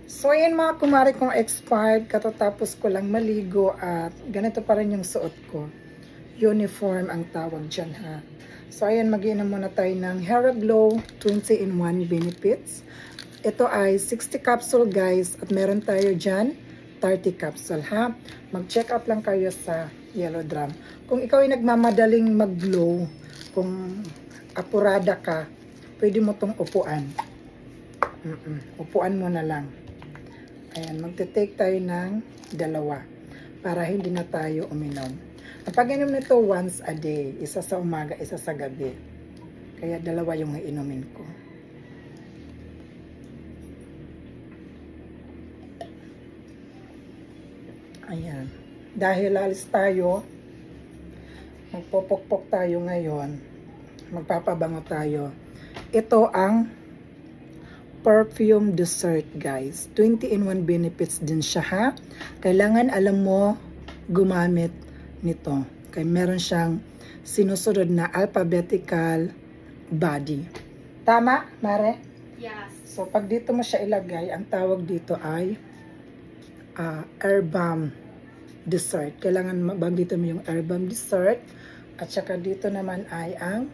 So ayan mga kumari kong expired, katatapos ko lang maligo at ganito pa rin yung suot ko. Uniform ang tawag dyan ha. So ayan, mag-inom muna tayo ng Hair Glow 20-in-1 Benefits. Ito ay 60 capsule guys at meron tayo dyan 30 capsule ha. Mag-check out lang kayo sa Yellow Drum. Kung ikaw ay nagmamadaling mag-glow, kung apurada ka, pwede mo tong upuan. Upuan mo na lang. Ayan, magte-take tayo ng dalawa para hindi na tayo uminom. Ang pag-inom nito once a day, isa sa umaga, isa sa gabi. Kaya dalawa yung inumin ko. Ayan. Dahil alis tayo, magpopokpok tayo ngayon, magpapabango tayo. Ito ang perfume dessert guys. 20-in-1 benefits din siya ha. Kailangan alam mo gumamit nito. Kaya meron siyang sinusunod na alphabetical body. Tama, Mare? Yes. So pag dito mo siya ilagay, ang tawag dito ay air balm dessert. Kailangan mabanggito mo yung air balm dessert. At saka dito naman ay ang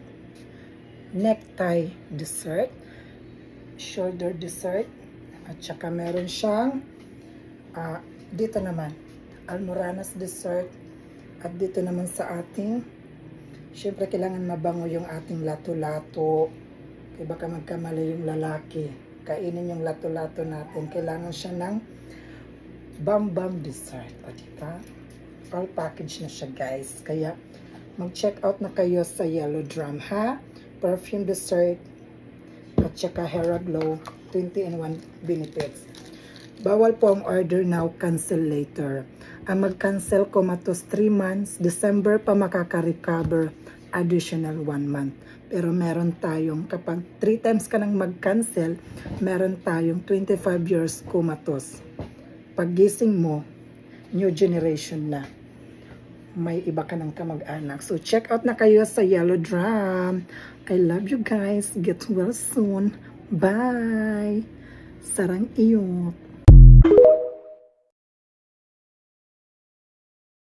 necktie dessert, shoulder dessert, at saka meron siyang dito naman almoranas dessert, at dito naman sa ating, syempre kailangan mabango yung ating lato-lato, kaya baka magkamali yung lalaki, kainin yung lato-lato natin, kailangan siya ng bam-bam dessert. O diba? All package na siya guys, kaya mag-check out na kayo sa Yellow Drum ha. Perfume dessert at saka Hair Glow 20-in-1 benefits. Bawal po ang order now, cancel later. Ang mag-cancel ko matos 3 months, December pa makaka-recover, additional 1 month. Pero meron tayong, kapag 3 times ka nang mag-cancel, meron tayong 25 years kumatos. Pag gising mo, new generation na. May iba ka ng kamag-anak. So, check out na kayo sa Yellow Drum. I love you guys. Get well soon. Bye! Sarang iyot.